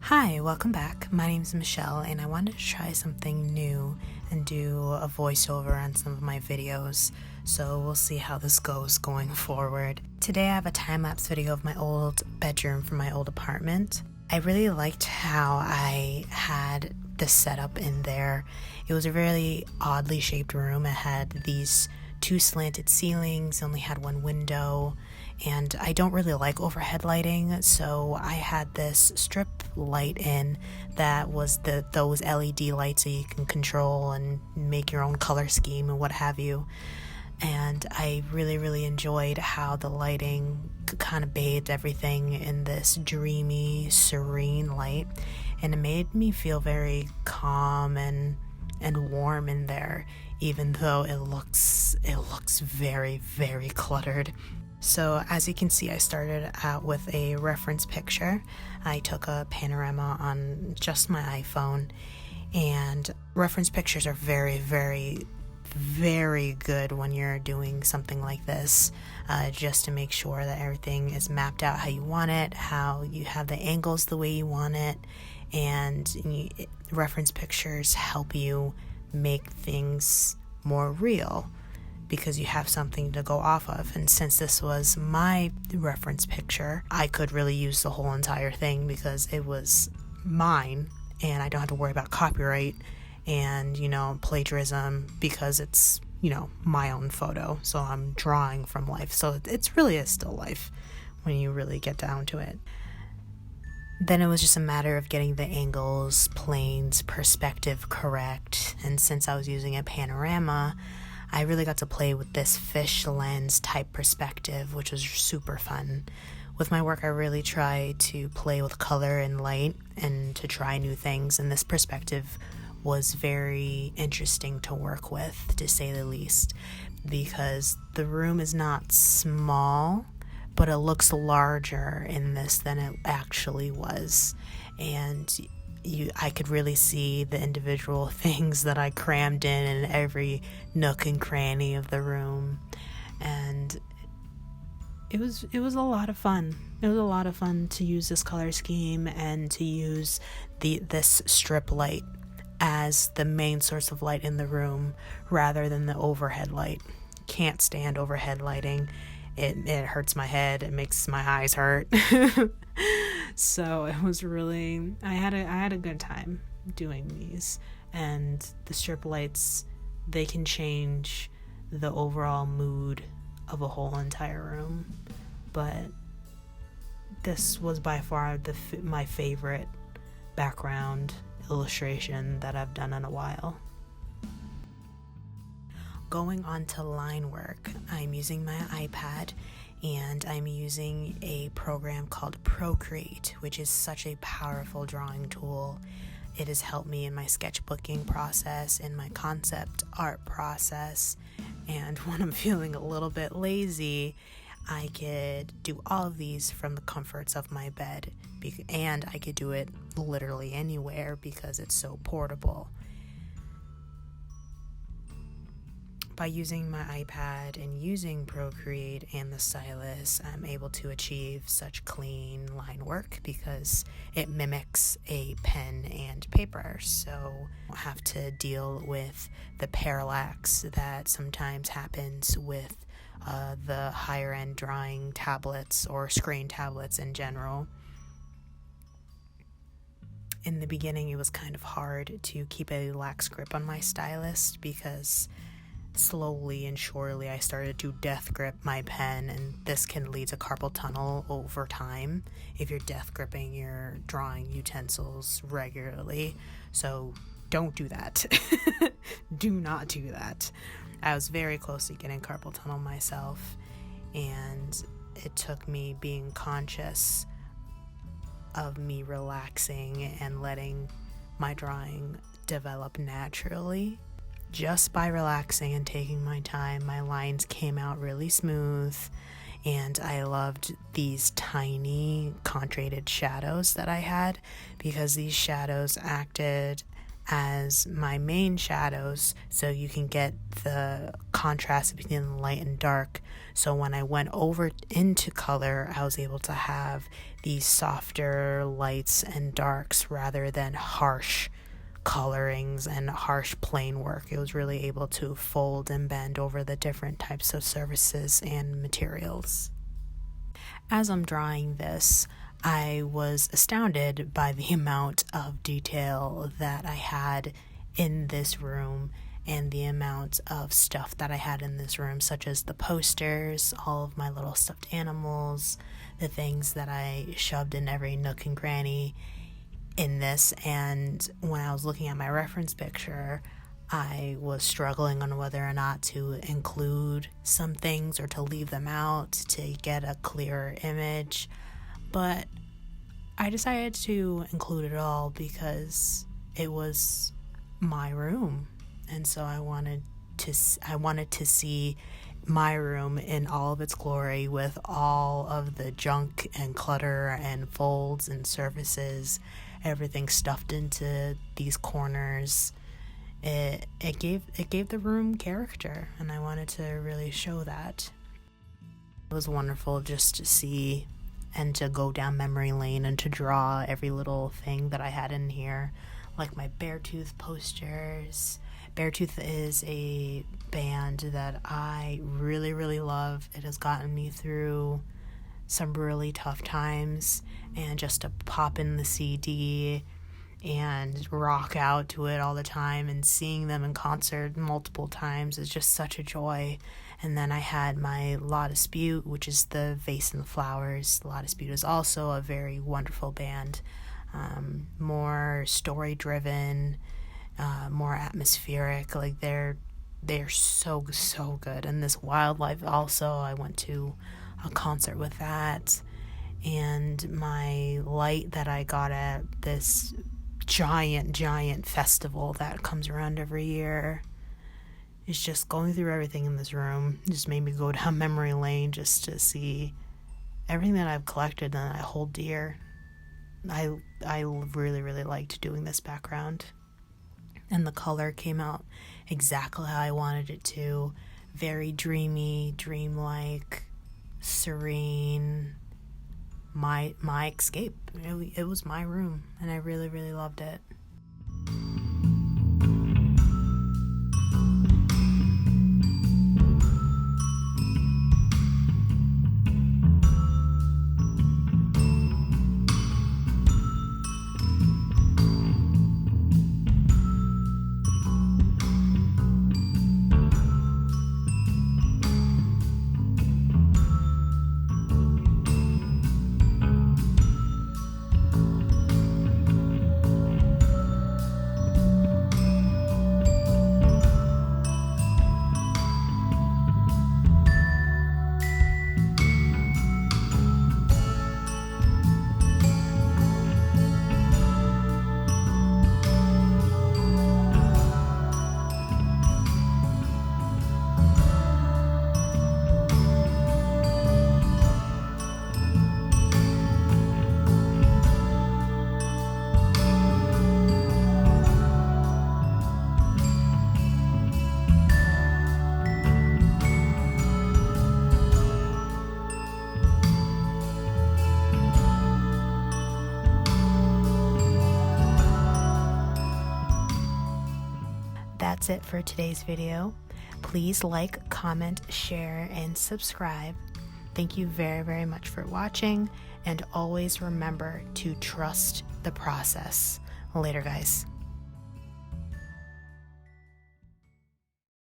Hi, welcome back. My name is Michelle, and I wanted to try something new and do a voiceover on some of my videos, so we'll see how this goes going forward. Today I have a time-lapse video of my old bedroom from my old apartment. I really liked how I had the setup in there. It was a really oddly shaped room. It had these two slanted ceilings, only had one window, and I don't really like overhead lighting, so I had this strip light in that was those LED lights that you can control and make your own color scheme and what have you. And I really enjoyed how the lighting kind of bathed everything in this dreamy, serene light, and it made me feel very calm and warm in there, even though it looks very cluttered. So as you can see, I started out with a reference picture. I took a panorama on just my iPhone, and reference pictures are very good when you're doing something like this, just to make sure that everything is mapped out how you want it, how you have the angles the way you want it, and reference pictures help you make things more real because you have something to go off of. And since this was my reference picture, I could really use the whole entire thing because it was mine and I don't have to worry about copyright and plagiarism because it's my own photo, so I'm drawing from life, so it's really a still life when you really get down to it. Then it was just a matter of getting the angles, planes, perspective correct, and since I was using a panorama, I really got to play with this fish lens type perspective, which was super fun. With my work, I really try to play with color and light and to try new things, and this perspective was very interesting to work with, to say the least, because the room is not small, but it looks larger in this than it actually was, and I could really see the individual things that I crammed in every nook and cranny of the room, and it was a lot of fun. It was a lot of fun to use this color scheme and to use this strip light as the main source of light in the room rather than the overhead light. Can't stand overhead lighting. It hurts my head. It makes my eyes hurt. So it was really, I had a good time doing these, and the strip lights, they can change the overall mood of a whole entire room, but this was by far my favorite background illustration that I've done in a while. Going on to line work, I'm using my iPad and I'm using a program called Procreate, which is such a powerful drawing tool. It has helped me in my sketchbooking process, in my concept art process, and when I'm feeling a little bit lazy, I could do all of these from the comforts of my bed, and I could do it literally anywhere because it's so portable. By using my iPad and using Procreate and the stylus, I'm able to achieve such clean line work because it mimics a pen and paper, so I don't have to deal with the parallax that sometimes happens with the higher end drawing tablets or screen tablets in general. In the beginning, it was kind of hard to keep a lax grip on my stylus because slowly and surely I started to death grip my pen, and this can lead to carpal tunnel over time if you're death gripping your drawing utensils regularly. So don't do that. Do not do that. I was very close to getting carpal tunnel myself, and it took me being conscious of me relaxing and letting my drawing develop naturally. Just by relaxing and taking my time, my lines came out really smooth, and I loved these tiny contrasted shadows that I had because these shadows acted as my main shadows so you can get the contrast between the light and dark. So when I went over into color, I was able to have these softer lights and darks rather than harsh colorings and harsh plain work. It was really able to fold and bend over the different types of surfaces and materials. As I'm drawing this, I was astounded by the amount of detail that I had in this room and the amount of stuff that I had in this room, such as the posters, all of my little stuffed animals, the things that I shoved in every nook and cranny in this. And when I was looking at my reference picture, I was struggling on whether or not to include some things or to leave them out to get a clearer image. But I decided to include it all because it was my room, and so I wanted to see my room in all of its glory, with all of the junk and clutter and folds and surfaces, everything stuffed into these corners. It gave the room character, and I wanted to really show that. It was wonderful just to see and to go down memory lane and to draw every little thing that I had in here, like my Beartooth posters. Beartooth is a band that I really, really love. It has gotten me through some really tough times, and just to pop in the CD and rock out to it all the time, and seeing them in concert multiple times is just such a joy. And then I had my La Dispute, which is the vase and the flowers. La Dispute is also a very wonderful band, more story driven, more atmospheric. Like they're so good. And this Wildlife also, I went to a concert with that. And my light that I got at this giant festival that comes around every year is just going through everything in this room. It just made me go down memory lane just to see everything that I've collected and I hold dear. I really liked doing this background, and the color came out exactly how I wanted it to. Very dreamy, dreamlike, serene. My escape. It was my room, and I really loved it. That's it for today's video. Please like, comment, share, and subscribe. Thank you very much for watching, and always remember to trust the process. Later, guys.